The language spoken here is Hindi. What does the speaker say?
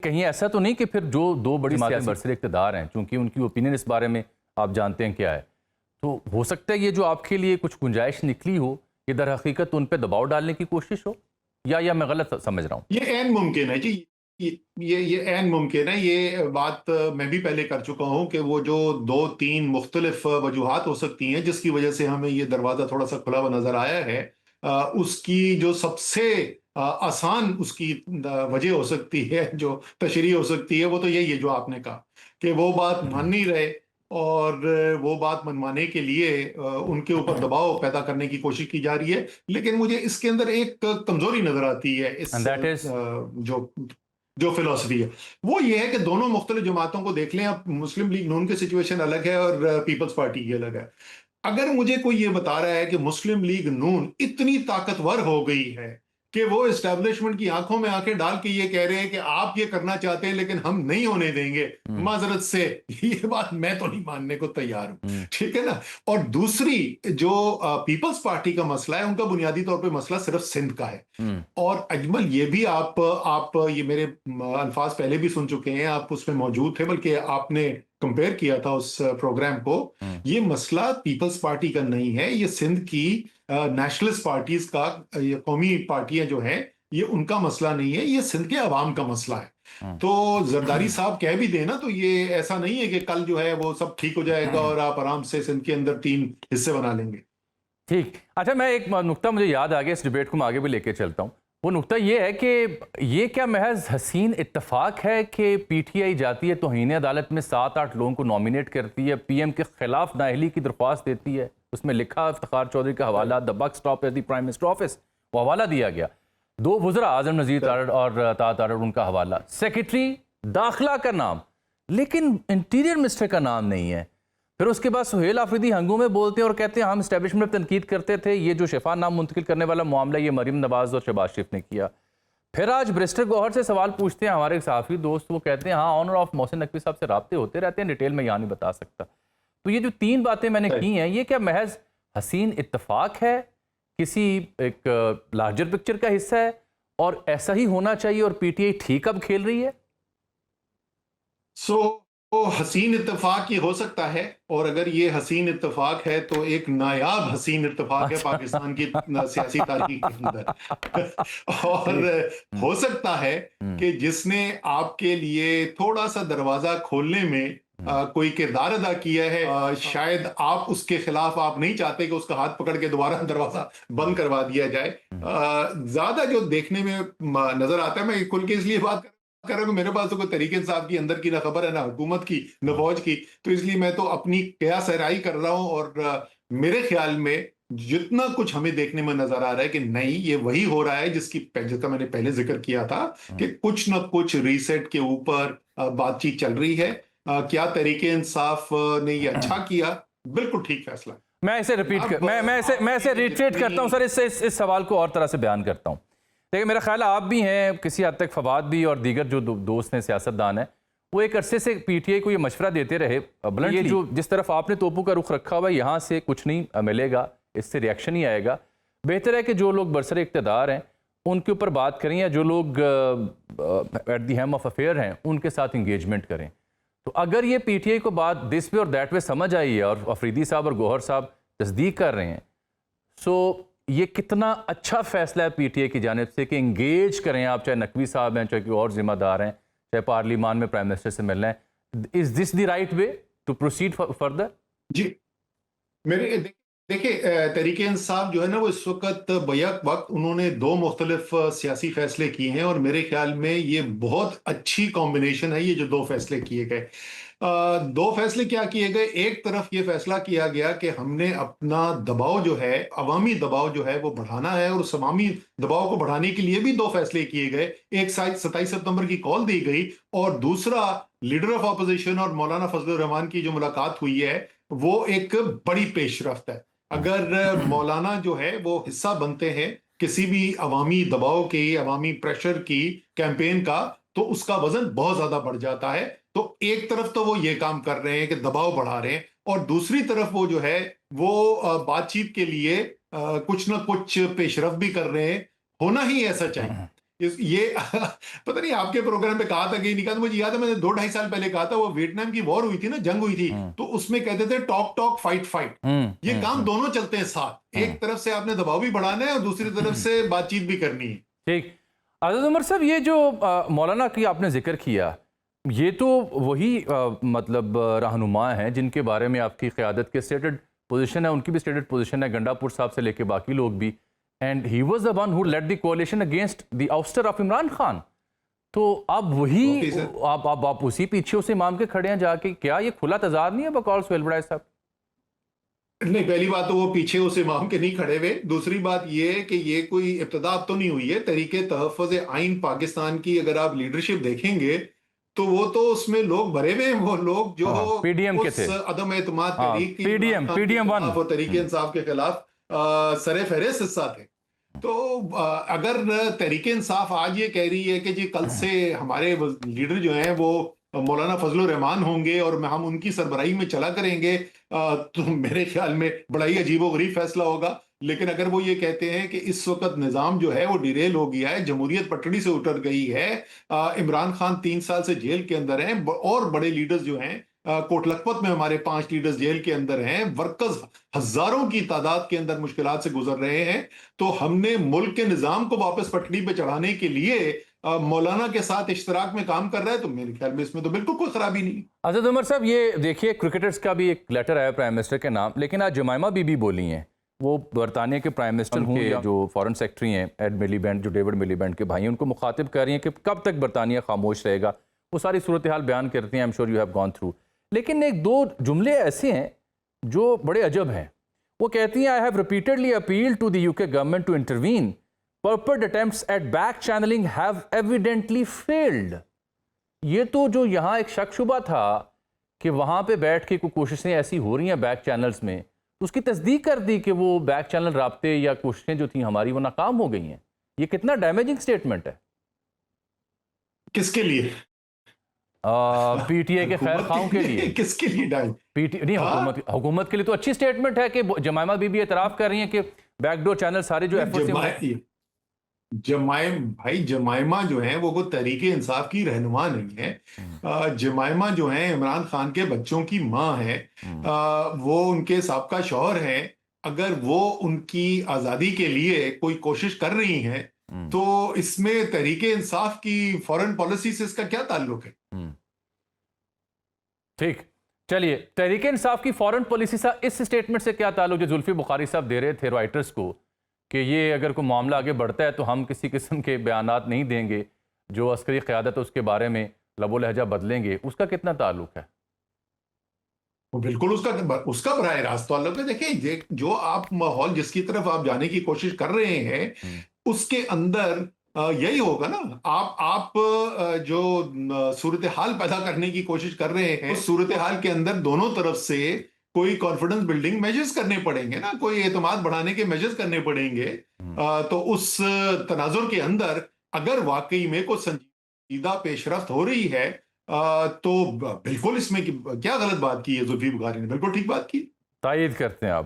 कहीं ऐसा तो नहीं कि फिर जो दो बड़ी जमातें बरसर इक़्तिदार हैं, चूंकि उनकी ओपिनियन इस बारे में आप जानते हैं क्या है, तो हो सकता है ये जो आपके लिए कुछ गुंजाइश निकली हो, ये दर हकीकत उन पे दबाव डालने की कोशिश हो, या मैं गलत समझ रहा हूँ? ये ऐन मुमकिन है जी। ये ऐन मुमकिन है। ये बात मैं भी पहले कर चुका हूं कि वो जो 2-3 मुख्तलिफ वजूहात हो सकती हैं जिसकी वजह से हमें ये दरवाज़ा थोड़ा-सा खुला हुआ नज़र आया है। उसकी जो सबसे आसान उसकी वजह हो सकती है, जो तशरीह हो सकती है, वो तो यही है जो आपने कहा कि वो बात मान नहीं रहे और वो बात मनवाने के लिए उनके ऊपर दबाव पैदा करने की कोशिश की जा रही है। लेकिन मुझे इसके अंदर एक कमजोरी नजर आती है, इस एंड दैट इज जो जो फिलॉसफी है वो ये है कि दोनों मुख्तलिफ जमातों को देख लें। अब मुस्लिम लीग नून की सिचुएशन अलग है और पीपल्स पार्टी की अलग है। अगर मुझे कोई ये बता रहा है कि मुस्लिम लीग नून इतनी ताकतवर हो गई है कि वो एस्टेब्लिशमेंट की आंखों में आंखें डाल के ये कह रहे हैं कि आप ये करना चाहते हैं लेकिन हम नहीं होने देंगे, माजरत से, ये बात मैं तो नहीं मानने को तैयार हूं। ठीक है ना। और दूसरी जो पीपल्स पार्टी का मसला है, उनका बुनियादी तौर पे मसला सिर्फ सिंध का है। और अजमल, ये भी आप ये मेरे अल्फाज पहले भी सुन चुके हैं, आप उसमें मौजूद थे, बल्कि आपने कंपेयर किया था उस प्रोग्राम को। ये मसला पीपल्स पार्टी का नहीं है, ये सिंध की नेशनलिस्ट पार्टीज का, ये कौमी पार्टियां जो हैं, ये उनका मसला नहीं है, ये सिंध के अवाम का मसला है। तो जरदारी साहब कह भी देना तो ये ऐसा नहीं है कि कल जो है वो सब ठीक हो जाएगा और आप आराम से सिंध के अंदर 3 हिस्से बना लेंगे। ठीक। अच्छा, मैं एक नुक्ता मुझे याद आ गया, इस डिबेट को मैं आगे भी लेके चलता हूँ। वो नुक्ता ये है कि ये क्या महज हसीन इत्तेफाक है कि पीटीआई जाती है तौहीन अदालत में 7-8 लोगों को नॉमिनेट करती है, पीएम के खिलाफ नाअहली की दरख्वास्त देती है, उसमें लिखा इफ्तिखार चौधरी का हवाला, the buck stops at the prime minister office, वो हवाला दिया गया। 2 वज़रा आज़म नज़ीर तारड़ और तारड़, उनका हवाला, सेक्रेटरी दाखिला का नाम, लेकिन इंटीरियर मिनिस्टर का नाम नहीं है। फिर उसके बाद सुहेल आफरीदी हंगू में बोलते हैं और कहते हैं हम एस्टेब्लिशमेंट पर तनकीद करते थे, ये जो शिफा नाम मुंतकिल करने वाला मामला ये मरीम नवाज और शहबाज शरीफ ने किया। फिर आज बैरिस्टर गौहर से सवाल पूछते हैं हमारे सहाफ़ी दोस्त, वो कहते हैं हाँ ऑनर ऑफ मोहसिन नकवी साहब से राब्ते होते रहते हैं, डिटेल में यहाँ नहीं बता सकता। तो ये जो 3 बातें मैंने की हैं, ये क्या महज हसीन इत्तफाक है, किसी एक लार्जर पिक्चर का हिस्सा है, और ऐसा ही होना चाहिए और पीटीआई ठीक अब खेल रही है? तो हसीन इत्तेफाक ये हो सकता है, और अगर ये हसीन इत्तेफाक है तो एक नायाब हसीन इत्तेफाक है अच्छा। पाकिस्तान की सियासी तारीख के अंदर। और हो सकता है कि जिसने आपके लिए थोड़ा सा दरवाजा खोलने में कोई किरदार अदा किया है, शायद आप उसके खिलाफ आप नहीं चाहते कि उसका हाथ पकड़ के दोबारा दरवाजा बंद करवा दिया जाए। ज्यादा जो देखने में नजर आता है, मैं खुल के इसलिए बात कर रहा हूं, मेरे पास तो कोई तरीके इंसाफ की अंदर की ना खबर है, ना हुकूमत की, ना फौज की, तो इसलिए मैं तो अपनी क्या सहराई कर रहा हूं। और मेरे ख्याल में जितना कुछ हमें देखने में नजर आ रहा है कि नहीं, ये वही हो रहा है जिसका मैंने पहले जिक्र किया था कि कुछ ना कुछ रीसेट के ऊपर बातचीत चल रही है। क्या तरीके इंसाफ ने ये अच्छा किया? बिल्कुल ठीक फैसला। मैं इसे रिपीट कर मैं इसे रिट्रेट करता हूं सर, इस सवाल को और तरह से बयान करता हूं। देखिए, मेरा ख्याल आप भी हैं, किसी हद तक फवाद भी और दीगर जो दोस्त हैं सियासतदान हैं, वो एक अरसे से पीटीआई को ये मशवरा देते रहे, ये जो जिस तरफ आपने तोपों का रुख रखा हुआ है, यहाँ से कुछ नहीं मिलेगा, इससे रिएक्शन ही आएगा। बेहतर है कि जो लोग बरसर इक़्तिदार हैं उनके ऊपर बात करें, या जो लोग at the helm of affair हैं उनके साथ इंगेजमेंट करें। तो अगर ये पीटीआई को बात दिस वे और दैट वे समझ आई है और अफरीदी साहब और गौहर साहब तस्दीक कर रहे हैं, सो ये कितना अच्छा फैसला है पीटीआई की जानिब से कि इंगेज करें आप, चाहे नकवी साहब हैं, चाहे कोई और जिम्मेदार हैं, चाहे पार्लियामान में प्राइम मिनिस्टर से मिलना है। Is this the right way to proceed further? जी, मेरे देखिए, तरीके इंसाफ जो है ना, वो इस वक्त बैक वक्त उन्होंने 2 मुख्तलिफ सियासी फैसले किए हैं, और मेरे ख्याल में ये बहुत अच्छी कॉम्बिनेशन है, ये जो 2 फैसले किए गए। 2 फैसले क्या किए गए? एक तरफ ये फैसला किया गया कि हमने अपना दबाव जो है, अवामी दबाव जो है वो बढ़ाना है, और उस अवामी दबाव को बढ़ाने के लिए भी 2 फैसले किए गए। एक 27 सितंबर की कॉल दी गई, और दूसरा लीडर ऑफ अपोजिशन और मौलाना फजल रहमान की जो मुलाकात हुई है, वो एक बड़ी पेशरफ्त है। अगर मौलाना जो है वो हिस्सा बनते हैं किसी भी अवामी दबाव की, अवामी प्रेशर की, कैंपेन का, तो उसका वजन बहुत ज्यादा बढ़ जाता है। तो एक तरफ तो वो ये काम कर रहे हैं कि दबाव बढ़ा रहे हैं, और दूसरी तरफ वो जो है वो बातचीत के लिए कुछ ना कुछ पेशरफ भी कर रहे हैं। होना ही ऐसा चाहिए। ये पता नहीं आपके प्रोग्राम पे कहा था कि नहीं कहा था, मुझे याद है मैंने 2-2.5 साल पहले कहा था, वो वियतनाम की वॉर हुई थी ना, जंग हुई थी, तो उसमें कहते थे टॉक टॉक फाइट फाइट। ये काम दोनों चलते हैं साथ, एक तरफ से आपने दबाव भी बढ़ाना है और दूसरी तरफ से बातचीत भी करनी है। ठीक। आज़ाद उमर साहब, ये जो मौलाना की आपने जिक्र किया, ये तो वही मतलब रहनुमा हैं जिनके बारे में आपकी क़यादत के स्टेटेड पोजीशन है, उनकी भी स्टेटेड पोजीशन है, गंडापुर साहब से लेके बाकी लोग भी। And he was the one who led the coalition against the ouster of Imran Khan. तो अब वही आप उसी पीछे उसे इमाम के खड़े हैं जाके, क्या ये खुला तजाद नहीं है बकौल सुहेल बड़ाई साहब? नहीं, पहली बात तो वो पीछे उस इमाम के नहीं खड़े हुए। दूसरी बात ये है कि ये कोई इब्तिदा अब तो नहीं हुई है। तरीके तहफ़्फ़ुज़ आइन पाकिस्तान की अगर आप लीडरशिप देखेंगे तो वो तो उसमें लोग भरे हुए हैं, वो लोग जो पीडीएम के थे, अदम एतमाद तहरीक की पीडीएम वन और तरीके इंसाफ के खिलाफ सरे फहरिस्त हिस्सा थे। तो अगर तहरीके इंसाफ आज ये कह रही है कि जी कल से हमारे लीडर जो हैं वो मौलाना फजलुर रहमान होंगे और हम उनकी सरबराही में चला करेंगे, तो मेरे ख्याल में बड़ा ही अजीबोगरीब फैसला होगा। लेकिन अगर वो ये कहते हैं कि इस वक्त निज़ाम जो है वो डिरेल हो गया है, जमहूरियत पटड़ी से उतर गई है, इमरान खान 3 साल से जेल के अंदर हैं और बड़े लीडर्स जो हैं, कोट लखपत में हमारे 5 लीडर्स जेल के अंदर हैं, वर्कर्स हजारों की तादाद के अंदर मुश्किलात से गुजर रहे हैं, तो हमने मुल्क के निज़ाम को वापस पटड़ी पे चढ़ाने के लिए मौलाना के साथ इश्तराक में काम कर रहा है, तो मेरे ख्याल में इसमें तो बिल्कुल कोई खराबी नहीं। आज़ाद उमर साहब, ये देखिए क्रिकेटर्स का भी एक लेटर आया प्राइम मिनिस्टर के नाम, लेकिन आज जमाइमा बीबी बोली हैं, वो बरतानिया के प्राइम मिनिस्टर के जो फॉरेन सेक्रेटरी हैं एड मिलीबैंड, जो डेविड मिलीबैंड के भाई हैं, उनको मुखातिब कर रही हैं कि कब तक बरतानिया खामोश रहेगा। वो सारी सूरत हाल बयान करती हैं, I am sure you have gone through. लेकिन एक दो जुमले ऐसे हैं जो बड़े अजब हैं। वो कहती हैं, I have repeatedly appeal to the UK government to intervene, purported attempts at back channeling have evidently failed। ये तो जो यहाँ एक शक शुबा था कि वहाँ पे बैठ के कोई कोशिशें ऐसी हो रही हैं बैक चैनल्स में, तो उसकी तस्दीक कर दी कि वो बैक चैनल राब्ते या कोशिशें जो थी हमारी वो नाकाम हो गई हैं। ये कितना डैमेजिंग स्टेटमेंट है किसके लिए? पीटीए के खैर खाओं के लिए। किसके लिए डाई? पीटी नहीं, हुकूमत के लिए तो अच्छी स्टेटमेंट है कि जमाइमा बीबी एतराफ़ कर रही हैं कि बैकडोर चैनल सारे जो जमाइमा जो है वो तहरीके इंसाफ की रहनुमा नहीं है। जमाइमा जो है इमरान खान के बच्चों की माँ है, वो उनके साबका शौहर हैं। अगर वो उनकी आज़ादी के लिए कोई कोशिश कर रही हैं तो इसमें तहरीके इंसाफ की फॉरेन पॉलिसी से इसका क्या ताल्लुक है? ठीक, चलिए, तहरीके इंसाफ की फॉरेन पॉलिसी से इस स्टेटमेंट से क्या ताल्लुक जो जुल्फी बुखारी साहब दे रहे थे राइटर्स को कि ये अगर कोई मामला आगे बढ़ता है तो हम किसी किस्म के बयानात नहीं देंगे, जो अस्करी क़यादत है उसके बारे में लबो लहजा बदलेंगे, उसका कितना ताल्लुक है? वो बिल्कुल उसका बराह रास्त ताल्लुक है। देखिए, जो आप माहौल जिसकी तरफ आप जाने की कोशिश कर रहे हैं उसके अंदर यही होगा ना। आप जो सूरत हाल पैदा करने की कोशिश कर रहे हैं, उस सूरत हाल के अंदर दोनों तरफ से कोई कॉन्फिडेंस बिल्डिंग मेजर्स करने पड़ेंगे ना, कोई एतमाद बढ़ाने के मेजर्स करने पड़ेंगे। तो उस तनाजुर के अंदर अगर वाकई में कोई संजीदा पेशरफ्त हो रही है तो बिल्कुल इसमें क्या गलत बात की है जुल्फी बुखारी ने, बिल्कुल ठीक बात की। तायद करते हैं आप?